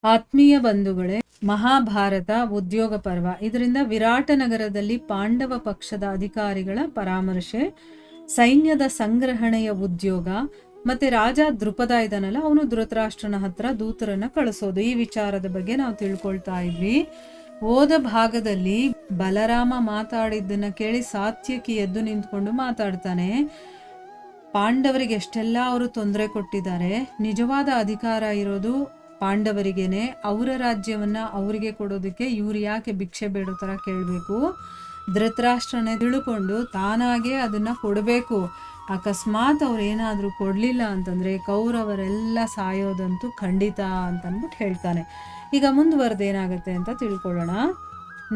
ಆತ್ಮೀಯ ಬಂಧುಗಳೇ, ಮಹಾಭಾರತ ಉದ್ಯೋಗ ಪರ್ವ. ಇದರಿಂದ ವಿರಾಟ ನಗರದಲ್ಲಿ ಪಾಂಡವ ಪಕ್ಷದ ಅಧಿಕಾರಿಗಳ ಪರಾಮರ್ಶೆ, ಸೈನ್ಯದ ಸಂಗ್ರಹಣೆಯ ಉದ್ಯೋಗ, ಮತ್ತೆ ರಾಜ ದೃಪದ ಇದಾನಲ್ಲ, ಅವನು ಧೃತರಾಷ್ಟ್ರನ ಹತ್ರ ದೂತರನ್ನ ಕಳಿಸೋದು, ಈ ವಿಚಾರದ ಬಗ್ಗೆ ನಾವು ತಿಳ್ಕೊಳ್ತಾ ಇದ್ವಿ. ಹೋದ ಭಾಗದಲ್ಲಿ ಬಲರಾಮ ಮಾತಾಡಿದ್ದನ್ನ ಕೇಳಿ ಸಾತ್ಯಕಿ ಎದ್ದು ನಿಂತ್ಕೊಂಡು ಮಾತಾಡ್ತಾನೆ. ಪಾಂಡವರಿಗೆ ಎಷ್ಟೆಲ್ಲ ಅವರು ತೊಂದರೆ ಕೊಟ್ಟಿದ್ದಾರೆ, ನಿಜವಾದ ಅಧಿಕಾರ ಇರೋದು ಪಾಂಡವರಿಗೇನೆ, ಅವರ ರಾಜ್ಯವನ್ನ ಅವರಿಗೆ ಕೊಡೋದಕ್ಕೆ ಇವ್ರು ಯಾಕೆ ಭಿಕ್ಷೆ ಬೇಡೋ ಥರ ಕೇಳಬೇಕು? ಧೃತರಾಷ್ಟ್ರನೇ ತಿಳ್ಕೊಂಡು ತಾನಾಗೆ ಅದನ್ನ ಕೊಡಬೇಕು. ಅಕಸ್ಮಾತ್ ಅವ್ರು ಏನಾದರೂ ಕೊಡಲಿಲ್ಲ ಅಂತಂದರೆ ಕೌರವರೆಲ್ಲ ಸಾಯೋದಂತೂ ಖಂಡಿತ ಅಂತಂದ್ಬಿಟ್ಟು ಹೇಳ್ತಾನೆ. ಈಗ ಮುಂದುವರೆದೇನಾಗುತ್ತೆ ಅಂತ ತಿಳ್ಕೊಳ್ಳೋಣ.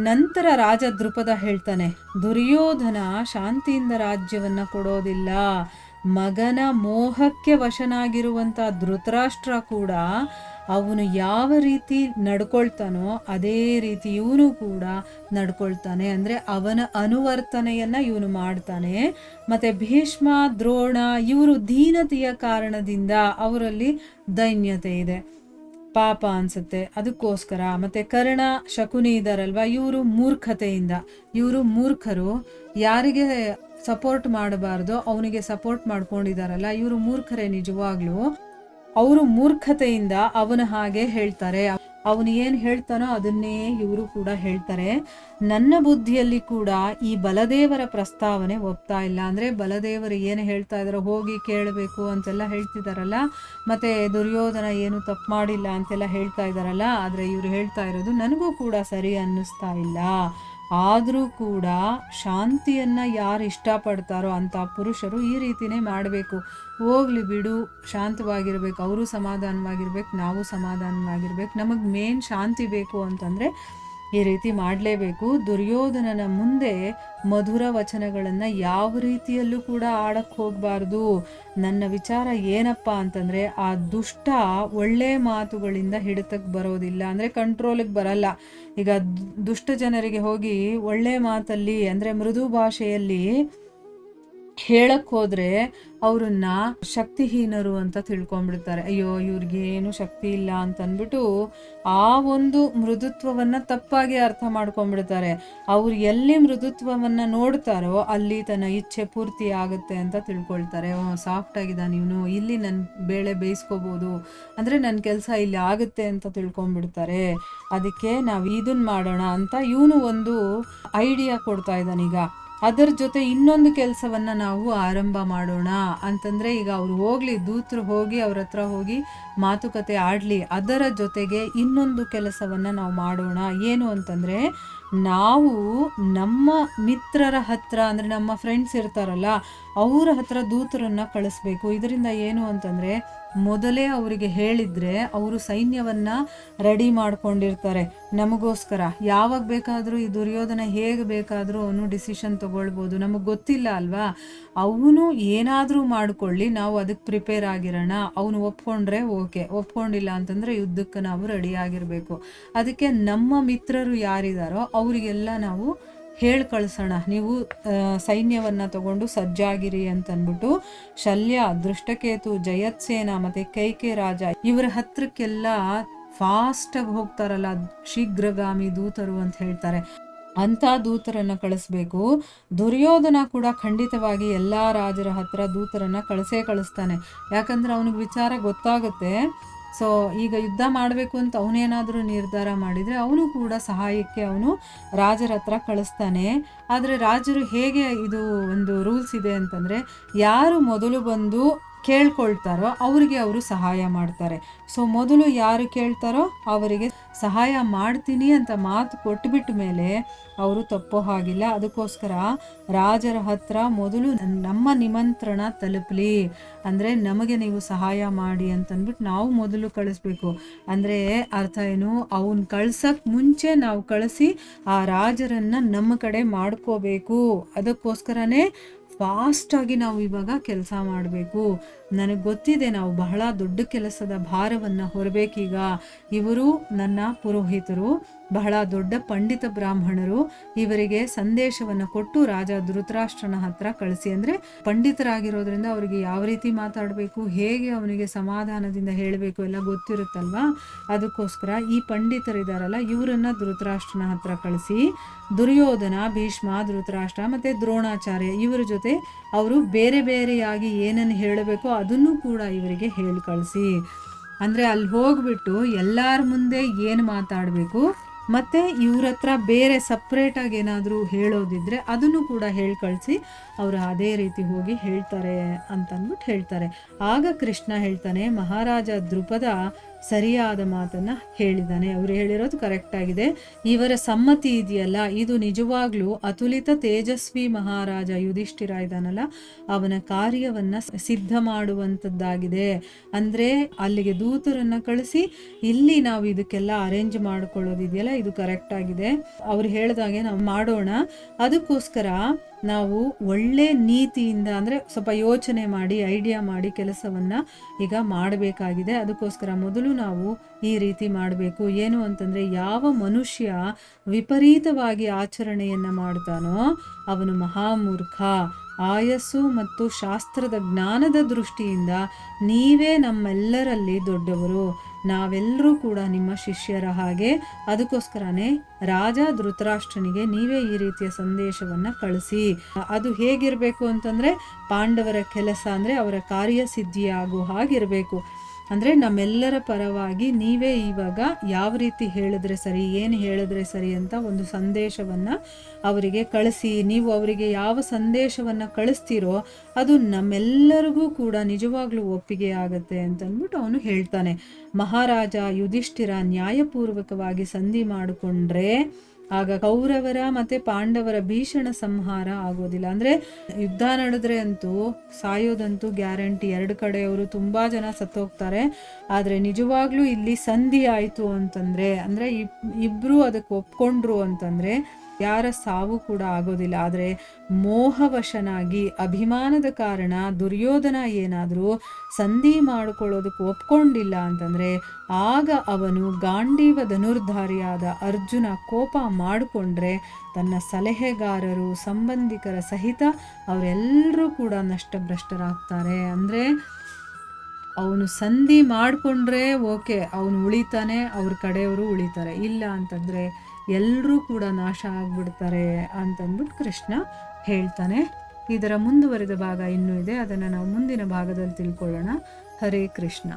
ನಂತರ ರಾಜ ದೃಪದ ಹೇಳ್ತಾನೆ, ದುರ್ಯೋಧನ ಶಾಂತಿಯಿಂದ ರಾಜ್ಯವನ್ನ ಕೊಡೋದಿಲ್ಲ. ಮಗನ ಮೋಹಕ್ಕೆ ವಶನಾಗಿರುವಂಥ ಧೃತರಾಷ್ಟ್ರ ಕೂಡ ಅವನು ಯಾವ ರೀತಿ ನಡ್ಕೊಳ್ತಾನೋ ಅದೇ ರೀತಿ ಇವನು ಕೂಡ ನಡ್ಕೊಳ್ತಾನೆ. ಅಂದರೆ ಅವನ ಅನುವರ್ತನೆಯನ್ನು ಇವನು ಮಾಡ್ತಾನೆ. ಮತ್ತು ಭೀಷ್ಮ, ದ್ರೋಣ ಇವರು ದೀನತೆಯ ಕಾರಣದಿಂದ ಅವರಲ್ಲಿ ದೈನ್ಯತೆ ಇದೆ, ಪಾಪ ಅನ್ಸುತ್ತೆ, ಅದಕ್ಕೋಸ್ಕರ. ಮತ್ತು ಕರ್ಣ, ಶಕುನಿ ಇದ್ದಾರಲ್ವ, ಇವರು ಮೂರ್ಖತೆಯಿಂದ, ಇವರು ಮೂರ್ಖರು, ಯಾರಿಗೆ ಸಪೋರ್ಟ್ ಮಾಡಬಾರ್ದು ಅವನಿಗೆ ಸಪೋರ್ಟ್ ಮಾಡ್ಕೊಂಡಿದಾರಲ್ಲ, ಇವರು ಮೂರ್ಖರೇ ನಿಜವಾಗ್ಲೂ. ಅವರು ಮೂರ್ಖತೆಯಿಂದ ಅವನ ಹಾಗೆ ಹೇಳ್ತಾರೆ, ಅವನು ಏನು ಹೇಳ್ತಾನೋ ಅದನ್ನೇ ಇವರು ಕೂಡ ಹೇಳ್ತಾರೆ. ನನ್ನ ಬುದ್ಧಿಯಲ್ಲಿ ಕೂಡ ಈ ಬಲದೇವರ ಪ್ರಸ್ತಾವನೆ ಒಪ್ತಾ ಇಲ್ಲ. ಅಂದರೆ ಬಲದೇವರು ಏನು ಹೇಳ್ತಾ ಇದಾರೋ ಹೋಗಿ ಕೇಳಬೇಕು ಅಂತೆಲ್ಲ ಹೇಳ್ತಿದಾರಲ್ಲ, ಮತ್ತು ದುರ್ಯೋಧನ ಏನು ತಪ್ಪು ಮಾಡಿಲ್ಲ ಅಂತೆಲ್ಲ ಹೇಳ್ತಾ ಇದ್ದಾರಲ್ಲ, ಆದರೆ ಇವರು ಹೇಳ್ತಾ ಇರೋದು ನನಗೂ ಕೂಡ ಸರಿ ಅನ್ನಿಸ್ತಾ ಇಲ್ಲ. ಆದರೂ ಕೂಡ ಶಾಂತಿಯನ್ನು ಯಾರು ಇಷ್ಟಪಡ್ತಾರೋ ಅಂಥ ಪುರುಷರು ಈ ರೀತಿನೇ ಮಾಡಬೇಕು. ಹೋಗ್ಲಿ ಬಿಡು, ಶಾಂತವಾಗಿರ್ಬೇಕು, ಅವರು ಸಮಾಧಾನವಾಗಿರ್ಬೇಕು, ನಾವು ಸಮಾಧಾನವಾಗಿರ್ಬೇಕು, ನಮಗೆ ಮೇನ್ ಶಾಂತಿ ಬೇಕು ಅಂತಂದರೆ ಈ ರೀತಿ ಮಾಡಲೇಬೇಕು. ದುರ್ಯೋಧನನ ಮುಂದೆ ಮಧುರ ವಚನಗಳನ್ನು ಯಾವ ರೀತಿಯಲ್ಲೂ ಕೂಡ ಆಡಕ್ಕೆ ಹೋಗಬಾರ್ದು. ನನ್ನ ವಿಚಾರ ಏನಪ್ಪ ಅಂತಂದರೆ, ಆ ದುಷ್ಟ ಒಳ್ಳೆ ಮಾತುಗಳಿಂದ ಹಿಡಿತಕ್ಕೆ ಬರೋದಿಲ್ಲ, ಅಂದರೆ ಕಂಟ್ರೋಲಿಗೆ ಬರಲ್ಲ. ಈಗ ದುಷ್ಟ ಜನರಿಗೆ ಹೋಗಿ ಒಳ್ಳೆ ಮಾತಲ್ಲಿ, ಅಂದರೆ ಮೃದು ಭಾಷೆಯಲ್ಲಿ ಹೇಳಕ್ಕೆ ಹೋದರೆ ಅವ್ರನ್ನ ಶಕ್ತಿಹೀನರು ಅಂತ ತಿಳ್ಕೊಂಡ್ಬಿಡ್ತಾರೆ. ಅಯ್ಯೋ ಇವ್ರಿಗೆ ಏನು ಶಕ್ತಿ ಇಲ್ಲ ಅಂತಂದ್ಬಿಟ್ಟು ಆ ಒಂದು ಮೃದುತ್ವವನ್ನು ತಪ್ಪಾಗಿ ಅರ್ಥ ಮಾಡ್ಕೊಂಡ್ಬಿಡ್ತಾರೆ. ಅವ್ರು ಎಲ್ಲಿ ಮೃದುತ್ವವನ್ನು ನೋಡ್ತಾರೋ ಅಲ್ಲಿ ತನ್ನ ಇಚ್ಛೆ ಪೂರ್ತಿ ಆಗುತ್ತೆ ಅಂತ ತಿಳ್ಕೊಳ್ತಾರೆ. ಸಾಫ್ಟ್ ಆಗಿದ್ದಾನೆ ಇವನು, ಇಲ್ಲಿ ನನ್ನ ಬೇಳೆ ಬೇಯಿಸ್ಕೋಬೋದು, ಅಂದರೆ ನನ್ನ ಕೆಲಸ ಇಲ್ಲಿ ಆಗುತ್ತೆ ಅಂತ ತಿಳ್ಕೊಂಡ್ಬಿಡ್ತಾರೆ. ಅದಕ್ಕೆ ನಾವು ಇದನ್ನ ಮಾಡೋಣ ಅಂತ ಇವನು ಒಂದು ಐಡಿಯಾ ಕೊಡ್ತಾ ಇದ್ದಾನೀಗ. ಅದರ ಜೊತೆ ಇನ್ನೊಂದು ಕೆಲಸವನ್ನು ನಾವು ಆರಂಭ ಮಾಡೋಣ ಅಂತಂದರೆ, ಈಗ ಅವ್ರು ಹೋಗಲಿ, ದೂತರು ಹೋಗಿ ಅವ್ರ ಹತ್ರ ಹೋಗಿ ಮಾತುಕತೆ ಆಡಲಿ, ಅದರ ಜೊತೆಗೆ ಇನ್ನೊಂದು ಕೆಲಸವನ್ನು ನಾವು ಮಾಡೋಣ. ಏನು ಅಂತಂದರೆ, ನಾವು ನಮ್ಮ ಮಿತ್ರರ ಹತ್ರ, ಅಂದರೆ ನಮ್ಮ ಫ್ರೆಂಡ್ಸ್ ಇರ್ತಾರಲ್ಲ ಅವರ ಹತ್ರ ದೂತರನ್ನು ಕಳಿಸ್ಬೇಕು. ಇದರಿಂದ ಏನು ಅಂತಂದರೆ, ಮೊದಲೇ ಅವರಿಗೆ ಹೇಳಿದರೆ ಅವರು ಸೈನ್ಯವನ್ನು ರೆಡಿ ಮಾಡ್ಕೊಂಡಿರ್ತಾರೆ ನಮಗೋಸ್ಕರ. ಯಾವಾಗ ಬೇಕಾದರೂ ಈ ದುರ್ಯೋಧನ ಹೇಗೆ ಬೇಕಾದರೂ ಅವನು ಡಿಸಿಷನ್ ತಗೊಳ್ಬೋದು, ನಮಗೆ ಗೊತ್ತಿಲ್ಲ ಅಲ್ವಾ. ಅವನು ಏನಾದರೂ ಮಾಡಿಕೊಳ್ಳಿ, ನಾವು ಅದಕ್ಕೆ ಪ್ರಿಪೇರ್ ಆಗಿರೋಣ. ಅವನು ಒಪ್ಕೊಂಡ್ರೆ ಓಕೆ, ಒಪ್ಕೊಂಡಿಲ್ಲ ಅಂತಂದರೆ ಯುದ್ಧಕ್ಕೆ ನಾವು ರೆಡಿ ಆಗಿರಬೇಕು. ಅದಕ್ಕೆ ನಮ್ಮ ಮಿತ್ರರು ಯಾರಿದ್ದಾರೋ ಅವರಿಗೆಲ್ಲ ನಾವು ಹೇಳಿ ಕಳಿಸೋಣ, ನೀವು ಸೈನ್ಯವನ್ನು ತಗೊಂಡು ಸಜ್ಜಾಗಿರಿ ಅಂತಂದ್ಬಿಟ್ಟು. ಶಲ್ಯ, ದೃಷ್ಟಕೇತು, ಜಯತ್ಸೇನ ಮತ್ತು ಕೈಕೆ ರಾಜ ಇವರ ಹತ್ರಕ್ಕೆಲ್ಲ ಫಾಸ್ಟಾಗಿ ಹೋಗ್ತಾರಲ್ಲ, ಶೀಘ್ರಗಾಮಿ ದೂತರು ಅಂತ ಹೇಳ್ತಾರೆ, ಅಂಥ ದೂತರನ್ನು ಕಳಿಸ್ಬೇಕು. ದುರ್ಯೋಧನ ಕೂಡ ಖಂಡಿತವಾಗಿ ಎಲ್ಲ ರಾಜರ ಹತ್ರ ದೂತರನ್ನು ಕಳಿಸ್ತಾನೆ. ಯಾಕಂದರೆ ಅವನಿಗೆ ವಿಚಾರ ಗೊತ್ತಾಗುತ್ತೆ. ಸೊ ಈಗ ಯುದ್ಧ ಮಾಡಬೇಕು ಅಂತ ಅವನೇನಾದರೂ ನಿರ್ಧಾರ ಮಾಡಿದರೆ ಅವನು ಕೂಡ ಸಹಾಯಕ್ಕೆ ಅವನು ರಾಜರ ಹತ್ರ ಕಳಿಸ್ತಾನೆ. ಆದರೆ ರಾಜರು ಹೇಗೆ, ಇದು ಒಂದು ರೂಲ್ಸ್ ಇದೆ ಅಂತಂದರೆ, ಯಾರು ಮೊದಲು ಬಂದು ಕೇಳ್ಕೊಳ್ತಾರೋ ಅವರಿಗೆ ಅವರು ಸಹಾಯ ಮಾಡ್ತಾರೆ. ಸೊ ಮೊದಲು ಯಾರು ಕೇಳ್ತಾರೋ ಅವರಿಗೆ ಸಹಾಯ ಮಾಡ್ತೀನಿ ಅಂತ ಮಾತು ಕೊಟ್ಬಿಟ್ಟ ಮೇಲೆ ಅವರು ತಪ್ಪೋ ಹಾಗಿಲ್ಲ. ಅದಕ್ಕೋಸ್ಕರ ರಾಜರ ಹತ್ರ ಮೊದಲು ನಮ್ಮ ನಿಮಂತ್ರಣ ತಲುಪಲಿ, ಅಂದರೆ ನಮಗೆ ನೀವು ಸಹಾಯ ಮಾಡಿ ಅಂತಂದ್ಬಿಟ್ಟು ನಾವು ಮೊದಲು ಕಳಿಸ್ಬೇಕು. ಅಂದರೆ ಅರ್ಥ ಏನು, ಅವನ್ನ ಕಳ್ಸೋಕ್ಕೆ ಮುಂಚೆ ನಾವು ಕಳಿಸಿ ಆ ರಾಜರನ್ನು ನಮ್ಮ ಕಡೆ ಮಾಡ್ಕೋಬೇಕು. ಅದಕ್ಕೋಸ್ಕರನೇ ಫಾಸ್ಟಾಗಿ ನಾವು ಇವಾಗ ಕೆಲಸ ಮಾಡಬೇಕು. ನನಗೆ ಗೊತ್ತಿದೆ ನಾವು ಬಹಳ ದೊಡ್ಡ ಕೆಲಸದ ಭಾರವನ್ನು ಹೊರಬೇಕೀಗ. ಇವರು ನನ್ನ ಪುರೋಹಿತರು, ಬಹಳ ದೊಡ್ಡ ಪಂಡಿತ ಬ್ರಾಹ್ಮಣರು ಇವರಿಗೆ ಸಂದೇಶವನ್ನು ಕೊಟ್ಟು ರಾಜ ಧೃತರಾಷ್ಟ್ರನ ಹತ್ರ ಕಳಿಸಿ, ಅಂದರೆ ಪಂಡಿತರಾಗಿರೋದ್ರಿಂದ ಅವರಿಗೆ ಯಾವ ರೀತಿ ಮಾತಾಡಬೇಕು, ಹೇಗೆ ಅವನಿಗೆ ಸಮಾಧಾನದಿಂದ ಹೇಳಬೇಕು ಎಲ್ಲ ಗೊತ್ತಿರುತ್ತಲ್ವಾ. ಅದಕ್ಕೋಸ್ಕರ ಈ ಪಂಡಿತರಿದಾರಲ್ಲ ಇವರನ್ನ ಧೃತರಾಷ್ಟ್ರನ ಹತ್ರ ಕಳಿಸಿ ದುರ್ಯೋಧನ, ಭೀಷ್ಮ, ಧೃತರಾಷ್ಟ್ರ ಮತ್ತು ದ್ರೋಣಾಚಾರ್ಯ ಇವರ ಜೊತೆ ಅವರು ಬೇರೆ ಬೇರೆಯಾಗಿ ಏನನ್ನು ಹೇಳಬೇಕೋ ಅದನ್ನು ಕೂಡ ಇವರಿಗೆ ಹೇಳಿ ಕಳಿಸಿ. ಅಂದರೆ ಅಲ್ಲಿ ಹೋಗ್ಬಿಟ್ಟು ಎಲ್ಲರ ಮುಂದೆ ಏನು ಮಾತಾಡಬೇಕು ಮತ್ತು ಇವ್ರ ಹತ್ರ ಬೇರೆ ಸಪ್ರೇಟಾಗಿ ಏನಾದರೂ ಹೇಳೋದಿದ್ರೆ ಅದನ್ನು ಕೂಡ ಹೇಳಿ ಕಳಿಸಿ ಅವರು ಅದೇ ರೀತಿ ಹೋಗಿ ಹೇಳ್ತಾರೆ ಅಂತಂದ್ಬಿಟ್ಟು ಹೇಳ್ತಾರೆ. ಆಗ ಕೃಷ್ಣ ಹೇಳ್ತಾನೆ, ಮಹಾರಾಜ ದ್ರುಪದ ಸರಿಯಾದ ಮಾತನ್ನು ಹೇಳಿದ್ದಾನೆ, ಅವರು ಹೇಳಿರೋದು ಕರೆಕ್ಟಾಗಿದೆ, ಇವರ ಸಮ್ಮತಿ ಇದೆಯಲ್ಲ ಇದು ನಿಜವಾಗ್ಲೂ ಅತುಲಿತ ತೇಜಸ್ವಿ ಮಹಾರಾಜ ಯುಧಿಷ್ಠಿರ ಇದ್ದಾನಲ್ಲ ಅವನ ಕಾರ್ಯವನ್ನು ಸಿದ್ಧ ಮಾಡುವಂಥದ್ದಾಗಿದೆ. ಅಂದರೆ ಅಲ್ಲಿಗೆ ದೂತರನ್ನು ಕಳಿಸಿ ಇಲ್ಲಿ ನಾವು ಇದಕ್ಕೆಲ್ಲ ಅರೇಂಜ್ ಮಾಡ್ಕೊಳ್ಳೋದಿದೆಯಲ್ಲ ಇದು ಕರೆಕ್ಟಾಗಿದೆ, ಅವ್ರು ಹೇಳಿದಾಗೆ ನಾವು ಮಾಡೋಣ. ಅದಕ್ಕೋಸ್ಕರ ನಾವು ಒಳ್ಳೆ ನೀತಿಯಿಂದ ಅಂದರೆ ಸ್ವಲ್ಪ ಯೋಚನೆ ಮಾಡಿ ಐಡಿಯಾ ಮಾಡಿ ಕೆಲಸವನ್ನು ಈಗ ಮಾಡಬೇಕಾಗಿದೆ. ಅದಕ್ಕೋಸ್ಕರ ಮೊದಲು ನಾವು ಈ ರೀತಿ ಮಾಡಬೇಕು. ಏನು ಅಂತಂದರೆ ಯಾವ ಮನುಷ್ಯ ವಿಪರೀತವಾಗಿ ಆಚರಣೆಯನ್ನು ಮಾಡ್ತಾನೋ ಅವನು ಮಹಾಮೂರ್ಖ. ಆಯಸ್ಸು ಮತ್ತು ಶಾಸ್ತ್ರದ ಜ್ಞಾನದ ದೃಷ್ಟಿಯಿಂದ ನೀವೇ ನಮ್ಮೆಲ್ಲರಲ್ಲಿ ದೊಡ್ಡವರು, ನಾವೆಲ್ಲರೂ ಕೂಡ ನಿಮ್ಮ ಶಿಷ್ಯರ ಹಾಗೆ. ಅದಕ್ಕೋಸ್ಕರನೇ ರಾಜ ಧೃತರಾಷ್ಟ್ರನಿಗೆ ನೀವೇ ಈ ರೀತಿಯ ಸಂದೇಶವನ್ನು ಕಳಿಸಿ. ಅದು ಹೇಗಿರಬೇಕು ಅಂತಂದರೆ ಪಾಂಡವರ ಕೆಲಸ ಅಂದರೆ ಅವರ ಕಾರ್ಯಸಿದ್ಧಿಯಾಗೋ ಹಾಗಿರಬೇಕು. ಅಂದರೆ ನಮ್ಮೆಲ್ಲರ ಪರವಾಗಿ ನೀವೇ ಇವಾಗ ಯಾವ ರೀತಿ ಹೇಳಿದ್ರೆ ಸರಿ, ಏನು ಹೇಳಿದ್ರೆ ಸರಿ ಅಂತ ಒಂದು ಸಂದೇಶವನ್ನು ಅವರಿಗೆ ಕಳಿಸಿ. ನೀವು ಅವರಿಗೆ ಯಾವ ಸಂದೇಶವನ್ನು ಕಳಿಸ್ತೀರೋ ಅದು ನಮ್ಮೆಲ್ಲರಿಗೂ ಕೂಡ ನಿಜವಾಗ್ಲೂ ಒಪ್ಪಿಗೆ ಆಗುತ್ತೆ ಅಂತಂದ್ಬಿಟ್ಟು ಅವನು ಹೇಳ್ತಾನೆ. ಮಹಾರಾಜ ಯುಧಿಷ್ಠಿರ ನ್ಯಾಯಪೂರ್ವಕವಾಗಿ ಸಂಧಿ ಮಾಡಿಕೊಂಡ್ರೆ ಆಗ ಕೌರವರ ಮತ್ತು ಪಾಂಡವರ ಭೀಷಣ ಸಂಹಾರ ಆಗೋದಿಲ್ಲ. ಅಂದರೆ ಯುದ್ಧ ನಡೆದ್ರೆ ಅಂತೂ ಸಾಯೋದಂತೂ ಗ್ಯಾರಂಟಿ, ಎರಡು ಕಡೆಯವರು ತುಂಬ ಜನ ಸತ್ತೋಗ್ತಾರೆ. ಆದರೆ ನಿಜವಾಗ್ಲೂ ಇಲ್ಲಿ ಸಂಧಿ ಆಯಿತು ಅಂತಂದರೆ ಅಂದರೆ ಇಬ್ಬರು ಅದಕ್ಕೆ ಒಪ್ಕೊಂಡ್ರು ಅಂತಂದರೆ ಯಾರ ಸಾವು ಕೂಡ ಆಗೋದಿಲ್ಲ. ಆದರೆ ಮೋಹವಶನಾಗಿ ಅಭಿಮಾನದ ಕಾರಣ ದುರ್ಯೋಧನ ಏನಾದರೂ ಸಂಧಿ ಮಾಡಿಕೊಳ್ಳೋದಕ್ಕೆ ಒಪ್ಕೊಂಡಿಲ್ಲ ಅಂತಂದರೆ ಆಗ ಅವನು ಗಾಂಡೀವ ಧನುರ್ಧಾರಿಯಾದ ಅರ್ಜುನ ಕೋಪ ಮಾಡಿಕೊಂಡ್ರೆ ತನ್ನ ಸಲಹೆಗಾರರು ಸಂಬಂಧಿಕರ ಸಹಿತ ಅವರೆಲ್ಲರೂ ಕೂಡ ನಷ್ಟಭ್ರಷ್ಟರಾಗ್ತಾರೆ. ಅಂದರೆ ಅವನು ಸಂಧಿ ಮಾಡಿಕೊಂಡ್ರೆ ಓಕೆ ಅವನು ಉಳಿತಾನೆ, ಅವ್ರ ಕಡೆಯವರು ಉಳಿತಾರೆ, ಇಲ್ಲ ಅಂತಂದರೆ ಎಲ್ಲರೂ ಕೂಡ ನಾಶ ಆಗಿಬಿಡ್ತಾರೆ ಅಂತಂದ್ಬಿಟ್ಟು ಕೃಷ್ಣ ಹೇಳ್ತಾನೆ. ಇದರ ಮುಂದುವರೆದ ಭಾಗ ಇನ್ನೂ ಇದೆ, ಅದನ್ನು ನಾವು ಮುಂದಿನ ಭಾಗದಲ್ಲಿ ತಿಳ್ಕೊಳ್ಳೋಣ. ಹರೇ ಕೃಷ್ಣ.